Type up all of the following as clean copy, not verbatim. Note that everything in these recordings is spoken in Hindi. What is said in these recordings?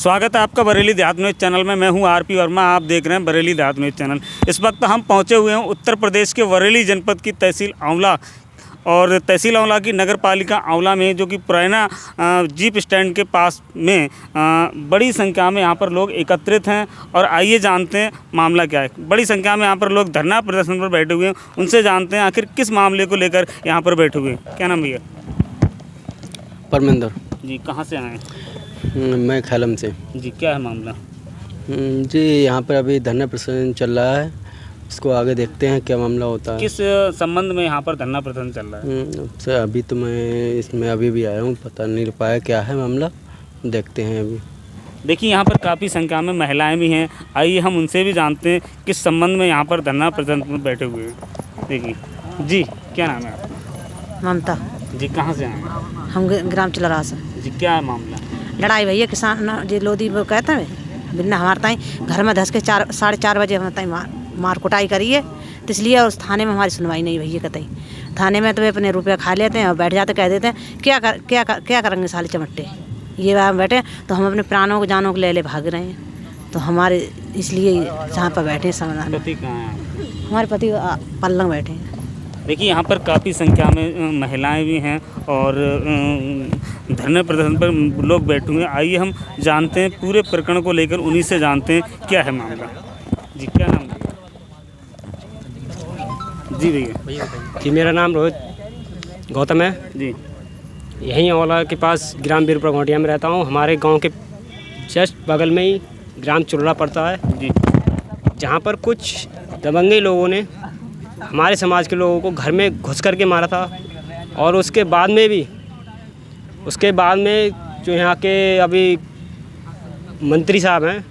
स्वागत है आपका बरेली देहात न्यूज़ चैनल में। मैं हूं आरपी वर्मा, आप देख रहे हैं बरेली देहात न्यूज़ चैनल। इस वक्त हम पहुंचे हुए हैं उत्तर प्रदेश के बरेली जनपद की तहसील आंवला और तहसील आंवला की नगर पालिका आंवला में, जो कि पुराना जीप स्टैंड के पास में बड़ी संख्या में यहाँ पर लोग एकत्रित हैं। और आइए जानते हैं मामला क्या है। बड़ी संख्या में यहाँ पर लोग धरना प्रदर्शन पर बैठे हुए हैं, उनसे जानते हैं आखिर किस मामले को लेकर यहाँ पर बैठे हुए हैं। क्या नाम भैया? परमिंदर जी, कहाँ से आए हैं? मैं खैलम से। जी, क्या है मामला? जी, यहाँ पर अभी धरना प्रदर्शन चल रहा है, इसको आगे देखते हैं क्या मामला होता है। किस संबंध में यहाँ पर धरना प्रदर्शन चल रहा है? सर अभी तो मैं इसमें अभी भी आया हूँ, पता नहीं पाया क्या है मामला, देखते हैं अभी। देखिए, यहाँ पर काफ़ी संख्या में महिलाएं भी हैं, आइए हम उनसे भी जानते हैं किस संबंध में यहाँ पर धरना प्रदर्शन में बैठे हुए हैं। देखिए जी, क्या नाम है आपका? ममता। जी, कहाँ से आए हैं? हम ग्राम चिलरा से। जी, क्या है मामला? लड़ाई भैया किसान जी लोधी वो कहते हैं बिना हमारे ताई घर में धस के 4:30 बजे हमारे ताई मार कुटाई करी है, तो इसलिए उस थाने में हमारी सुनवाई नहीं भैया कतई। थाने में तो वे अपने रुपये खा लेते हैं और बैठ जाते, कह देते हैं क्या करेंगे साले चमट्टे, ये वहाँ बैठे तो हम अपने प्राणों को जानों को ले भाग रहे हैं। तो हमारे इसलिए जहाँ पर बैठे समाधान। पति कहाँ हैं? हमारे पति पल्लंग बैठे हैं। देखिए, यहाँ पर काफ़ी संख्या में महिलाएं भी हैं और धरने प्रदर्शन पर लोग बैठे हुए हैं। आइए हम जानते हैं पूरे प्रकरण को लेकर, उन्हीं से जानते हैं क्या है मामला। जी, क्या नाम है? जी भैया। जी, मेरा नाम रोहित गौतम है जी। यहीं आंवला के पास ग्राम वीरपुर घोटिया में रहता हूँ। हमारे गांव के जस्ट बगल में ही ग्राम चुलरा पड़ता है जी, जहाँ पर कुछ दबंगे लोगों ने हमारे समाज के लोगों को घर में घुस करके मारा था। और उसके बाद में जो यहाँ के अभी मंत्री साहब हैं,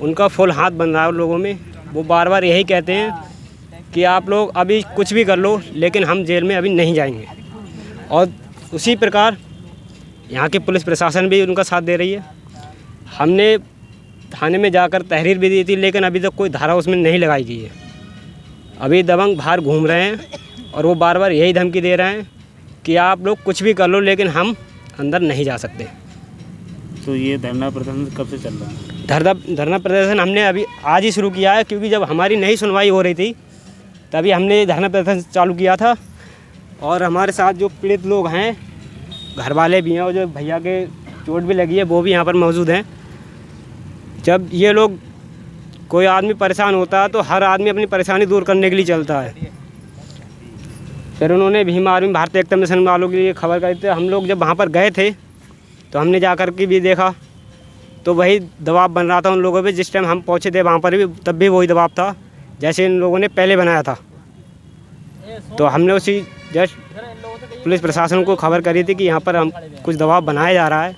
उनका फुल हाथ बन रहा है उन लोगों में। वो बार बार यही कहते हैं कि आप लोग अभी कुछ भी कर लो, लेकिन हम जेल में अभी नहीं जाएंगे। और उसी प्रकार यहाँ की पुलिस प्रशासन भी उनका साथ दे रही है। हमने थाने में जाकर तहरीर भी दी थी, लेकिन अभी तक कोई धारा उसमें नहीं लगाई गई है। अभी दबंग बाहर घूम रहे हैं और वो बार बार यही धमकी दे रहे हैं कि आप लोग कुछ भी कर लो, लेकिन हम अंदर नहीं जा सकते। तो ये धरना प्रदर्शन कब से चल रहा है? धरना प्रदर्शन हमने अभी आज ही शुरू किया है, क्योंकि जब हमारी नहीं सुनवाई हो रही थी तभी हमने धरना प्रदर्शन चालू किया था। और हमारे साथ जो पीड़ित लोग हैं, घर वाले भी हैं, और जो भैया के चोट भी लगी है वो भी यहाँ पर मौजूद हैं। जब ये लोग कोई आदमी परेशान होता है तो हर आदमी अपनी परेशानी दूर करने के लिए चलता है। फिर उन्होंने भीम आर्मी भारतीय एकता मिशन वालों के लिए खबर करी थी। हम लोग जब वहाँ पर गए थे तो हमने जा कर के भी देखा तो वही दबाव बन रहा था उन लोगों पे। जिस टाइम हम पहुँचे थे वहाँ पर भी तब भी वही दबाव था जैसे इन लोगों ने पहले बनाया था। तो हमने उसी जस्ट पुलिस प्रशासन को खबर करी थी कि यहाँ पर हम कुछ दबाव बनाया जा रहा है।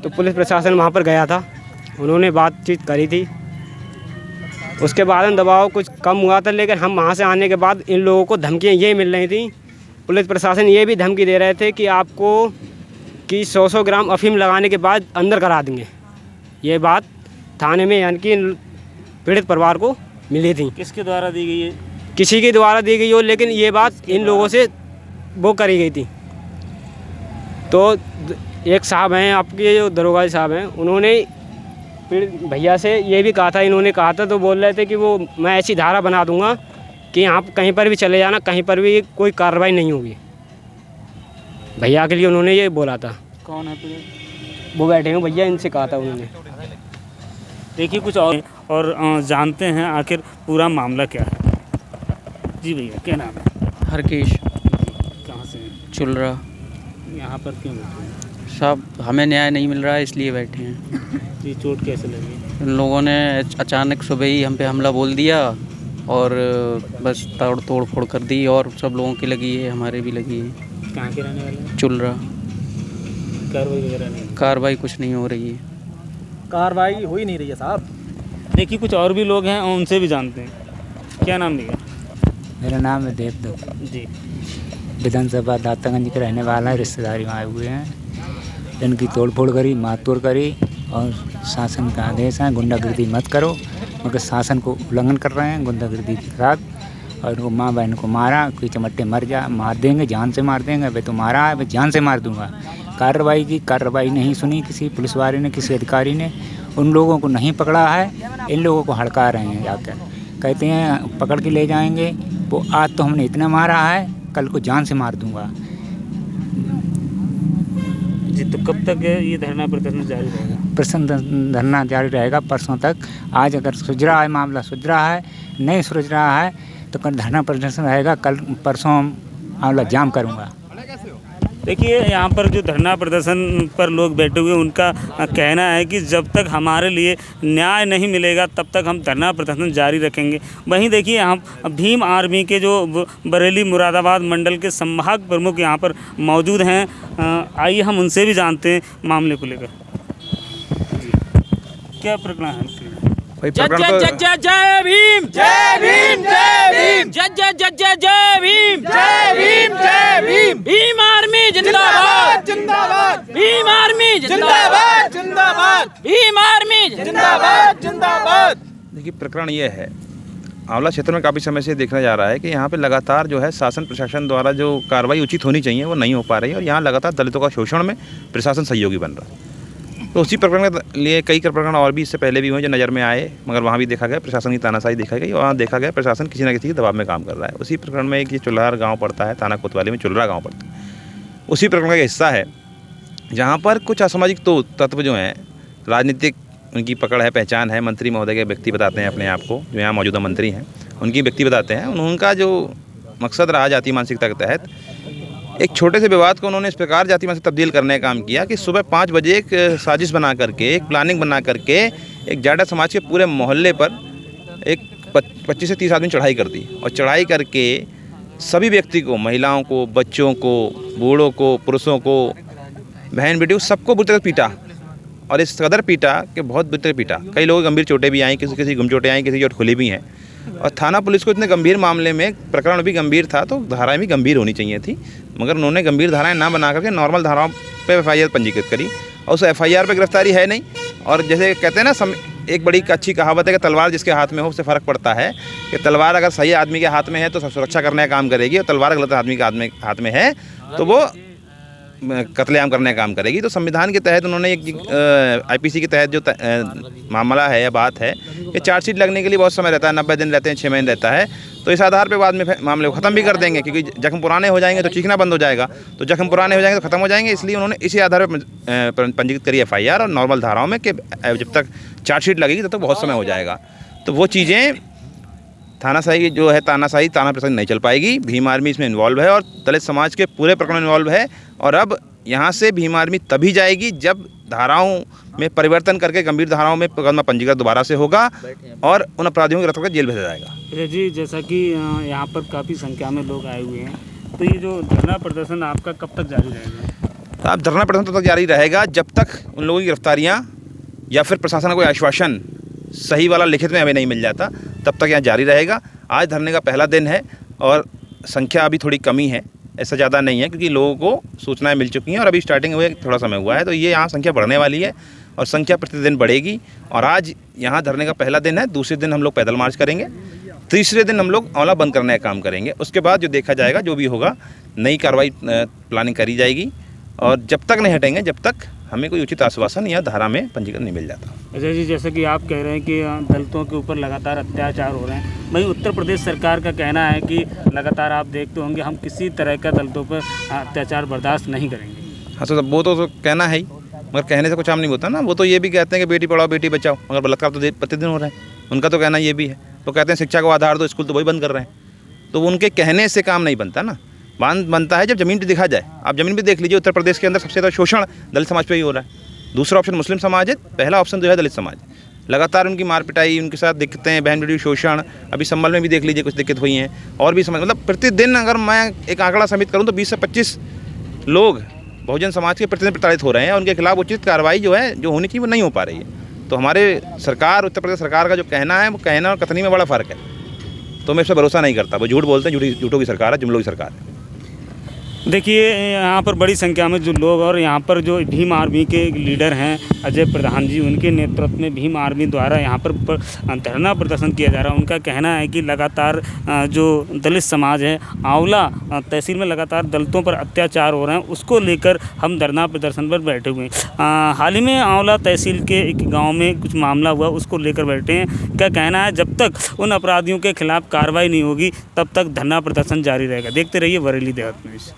तो पुलिस प्रशासन वहाँ पर गया था, उन्होंने बातचीत करी थी। उसके बाद में दबाव कुछ कम हुआ था, लेकिन हम वहाँ से आने के बाद इन लोगों को धमकियाँ ये मिल रही थी। पुलिस प्रशासन ये भी धमकी दे रहे थे कि आपको कि 100 ग्राम अफीम लगाने के बाद अंदर करा देंगे। ये बात थाने में यानी कि पीड़ित परिवार को मिली थी। किसके द्वारा दी गई है? किसी के द्वारा दी गई हो, लेकिन ये बात इन लोगों से वो करी गई थी। तो एक साहब हैं आपके जो दरोगा साहब हैं, उन्होंने पीड़ित भैया से ये भी कहा था, इन्होंने कहा था, तो बोल रहे थे कि वो मैं ऐसी धारा बना दूंगा कि यहाँ कहीं पर भी चले जाना, कहीं पर भी कोई कार्रवाई नहीं होगी। भैया के लिए उन्होंने ये बोला था। कौन है पीड़ित? वो बैठे हैं भैया, इनसे कहा था उन्होंने। देखिए, कुछ और जानते हैं आखिर पूरा मामला क्या है। जी भैया, क्या नाम है? हरकेश। कहाँ से हैं? चुलरा। यहाँ पर क्यों बैठे हैं? साहब, हमें न्याय नहीं मिल रहा है इसलिए बैठे हैं। जी, चोट कैसे लगी? इन लोगों ने अचानक सुबह ही हम पे हमला बोल दिया और बस तोड़ फोड़ कर दी। और सब लोगों की लगी है, हमारे भी लगी है। कहाँ के रहने वाले हैं? चुलरा। कार्रवाई वगैरह नहीं? कार्रवाई कुछ नहीं हो रही है। कार्रवाई हो ही नहीं रही है साहब। देखिए, कुछ और भी लोग हैं, उनसे भी जानते हैं। क्या नाम भैया? मेरा नाम है देवदत्त जी। विधानसभा दातागंज के रहने वाला है, रिश्तेदारी में आए हुए हैं। इनकी तोड़फोड़ करी, मारतोड़ करी और शासन का आदेश है गुंडागर्दी मत करो, मगर शासन को उल्लंघन कर रहे हैं गुंडागर्दी के साथ। और उनको माँ बहन को मारा, कोई चमट्टे मार देंगे, जान से मार देंगे। भाई तो मारा है, भाई जान से मार दूंगा। कार्रवाई नहीं सुनी किसी पुलिस वाले ने, किसी अधिकारी ने। उन लोगों को नहीं पकड़ा है, इन लोगों को हड़का रहे हैं जाकर। कहते हैं पकड़ के ले जाएंगे। वो आज तो हमने इतना मारा है, कल को जान से मार दूंगा। जी, तो कब तक ये धरना प्रदर्शन जारी रहेगा? धरना जारी रहेगा परसों तक। आज अगर सुलझ रहा है, मामला सुलझ रहा है, नहीं सुलझ रहा है तो कल धरना प्रदर्शन रहेगा। कल परसों मामला जाम करूँगा। देखिए, यहाँ पर जो धरना प्रदर्शन पर लोग बैठे हुए उनका कहना है कि जब तक हमारे लिए न्याय नहीं मिलेगा तब तक हम धरना प्रदर्शन जारी रखेंगे। वहीं देखिए, यहाँ भीम आर्मी के जो बरेली मुरादाबाद मंडल के संभाग प्रमुख यहाँ पर मौजूद हैं। आइए हम उनसे भी जानते हैं मामले को लेकर। क्या प्रकरण है? जय जय जय जय जय भीम, जय भीम, जय भीम, जय जय जय जय जय भीम, जय भीम, जय भीम, भीम आर्मी जिंदाबाद, जिंदाबाद, भीम आर्मी जिंदाबाद, जिंदाबाद, भीम आर्मी जिंदाबाद, जिंदाबाद। देखिए, प्रकरण ये है, आंवला क्षेत्र में काफ़ी समय से देखा जा रहा है कि यहाँ पे लगातार जो है शासन प्रशासन द्वारा जो कार्रवाई उचित होनी चाहिए वो नहीं हो पा रही है और यहाँ लगातार दलितों का शोषण में प्रशासन सहयोगी बन रहा है। तो उसी प्रकरण के लिए कई प्रकरण और भी इससे पहले भी हुए जो नज़र में आए, मगर वहाँ भी देखा गया प्रशासन की तानाशाही देखा गई और वहाँ देखा गया प्रशासन किसी न किसी के दबाव में काम कर रहा है। उसी प्रकरण में एक ये चुल्हार गाँव पड़ता है, थाना कोतवाली में चुल्हार गाँव पड़ता है। उसी प्रकरण का हिस्सा है जहाँ पर कुछ असामाजिक तत्व जो हैं, राजनीतिक उनकी पकड़ है, पहचान है। मंत्री महोदय के व्यक्ति बताते हैं अपने आप को, जो यहाँ मौजूदा मंत्री हैं उनकी व्यक्ति बताते हैं। उनका जो मकसद रहा जातीय मानसिकता के तहत, एक छोटे से विवाद को उन्होंने इस प्रकार जाति में से तब्दील करने का काम किया कि सुबह 5 बजे एक साजिश बना करके, एक प्लानिंग बना करके एक जाटा समाज के पूरे मोहल्ले पर एक 25 से 30 आदमी चढ़ाई कर दी और चढ़ाई करके सभी व्यक्ति को, महिलाओं को, बच्चों को, बूढ़ों को, पुरुषों को, बहन बेटियों, सबको बुरी तरह पीटा और इस कदर पीटा कि बहुत बुरी तरह पीटा। कई लोगों गंभीर चोटें भी आई, किसी गुम चोटें आई, किसी की चोट खुली भी हैं। और थाना पुलिस को इतने गंभीर मामले में, प्रकरण भी गंभीर था तो धाराएं भी गंभीर होनी चाहिए थी, मगर उन्होंने गंभीर धाराएं ना बना करके नॉर्मल धाराओं पे FIR पंजीकृत करी और उस FIR पे गिरफ्तारी है नहीं। और जैसे कहते हैं ना, एक बड़ी अच्छी कहावत है कि तलवार जिसके हाथ में हो उससे फ़र्क पड़ता है कि तलवार अगर सही आदमी के हाथ में है तो सुरक्षा करने का काम करेगी और तलवार गलत आदमी के हाथ में है तो वो कत्लेआम करने का काम करेगी। तो संविधान के तहत उन्होंने एक IPC के तहत जो मामला है या बात है कि चार्जशीट लगने के लिए बहुत समय रहता है, 90 दिन रहते हैं, 6 महीने रहता है। तो इस आधार पे बाद में मामले को ख़त्म भी कर देंगे, क्योंकि जख्म पुराने हो जाएंगे तो चीखना बंद हो जाएगा, तो जख्म पुराने हो जाएंगे तो ख़त्म हो जाएंगे। इसलिए उन्होंने इसी आधार पर पंजीकृत करी FIR और नॉर्मल धाराओं में कि जब तक चार्जशीट लगेगी तब तक बहुत समय हो जाएगा। तो वो चीज़ें थानाशाही जो है, तानाशाही, ताना प्रशासन नहीं चल पाएगी। भीम आर्मी इसमें इन्वॉल्व है और दलित समाज के पूरे प्रकरण इन्वॉल्व है। और अब यहाँ से भीम आर्मी तभी जाएगी जब धाराओं में परिवर्तन करके गंभीर धाराओं में मुकदमा पंजीकृत दोबारा से होगा और उन अपराधियों को गिरफ्तार कर जेल भेजा जाएगा। जी, जैसा कि यहाँ पर काफ़ी संख्या में लोग आए हुए हैं, तो ये जो धरना प्रदर्शन आपका कब तक जारी रहेगा? अब धरना प्रदर्शन तब तक जारी रहेगा जब तक उन लोगों की गिरफ्तारियाँ या फिर प्रशासन का कोई आश्वासन सही वाला लिखित में हमें नहीं मिल जाता, तब तक यहाँ जारी रहेगा। आज धरने का पहला दिन है और संख्या अभी थोड़ी कमी है, ऐसा ज़्यादा नहीं है, क्योंकि लोगों को सूचनाएं मिल चुकी हैं और अभी स्टार्टिंग हुए थोड़ा समय हुआ है। तो ये यहाँ संख्या बढ़ने वाली है और संख्या प्रतिदिन बढ़ेगी। और आज यहाँ धरने का पहला दिन है, दूसरे दिन हम लोग पैदल मार्च करेंगे, तीसरे दिन हम लोग आंवला बंद करने का काम करेंगे। उसके बाद जो देखा जाएगा, जो भी होगा, नई कार्रवाई प्लानिंग करी जाएगी और जब तक नहीं हटेंगे जब तक हमें कोई उचित आश्वासन या धारा में पंजीकरण नहीं मिल जाता। अच्छा जी, जैसे कि आप कह रहे हैं कि दलितों के ऊपर लगातार अत्याचार हो रहे हैं, वहीं उत्तर प्रदेश सरकार का कहना है कि लगातार आप देखते होंगे हम किसी तरह का दलितों पर अत्याचार बर्दाश्त नहीं करेंगे। हाँ, तो वो तो कहना है ही, मगर कहने से कुछ काम नहीं होता ना। वो तो ये भी कहते हैं कि बेटी पढ़ाओ बेटी बचाओ, मगर बलात्कार तो प्रतिदिन हो रहा है। उनका तो कहना ये भी है। तो कहते हैं शिक्षा को आधार दो, स्कूल तो वही बंद कर रहे हैं। तो उनके कहने से काम नहीं बनता ना, बनता है जब ज़मीन पे दिखा जाए। आप ज़मीन पे देख लीजिए, उत्तर प्रदेश के अंदर सबसे ज़्यादा शोषण दलित समाज पे ही हो रहा है। दूसरा ऑप्शन मुस्लिम समाज है, पहला ऑप्शन जो है दलित समाज। लगातार उनकी मार पिटाई, उनके साथ दिक्कतें, बहन बेटी शोषण, अभी संभल में भी देख लीजिए कुछ दिक्कत हुई हैं और भी समझ, मतलब प्रतिदिन अगर मैं एक आंकड़ा समित करूँ तो 20 से 25 लोग बहुजन समाज के प्रतिदिन प्रताड़ित हो रहे हैं। उनके खिलाफ उचित कार्रवाई जो है, जो होनी चाहिए, वो नहीं हो पा रही है। तो हमारे सरकार, उत्तर प्रदेश सरकार का जो कहना है, वो कहना और कथनी में बड़ा फ़र्क है। तो मैं इस पर भरोसा नहीं करता। वो झूठ बोलते हैं, झूठों की सरकार है, जुमलों की सरकार है। देखिए यहाँ पर बड़ी संख्या में जो लोग और यहाँ पर जो भीम आर्मी के लीडर हैं अजय प्रधान जी, उनके नेतृत्व में भीम आर्मी द्वारा यहाँ पर धरना प्रदर्शन किया जा रहा है। उनका कहना है कि लगातार जो दलित समाज है आंवला तहसील में लगातार दलितों पर अत्याचार हो रहे हैं, उसको लेकर हम धरना प्रदर्शन पर बैठे हुए हैं। हाल ही में आंवला तहसील के एक गाँव में कुछ मामला हुआ, उसको लेकर बैठे हैं। क्या कहना है, जब तक उन अपराधियों के खिलाफ कार्रवाई नहीं होगी तब तक धरना प्रदर्शन जारी रहेगा। देखते रहिए बरेली देहात न्यूज़।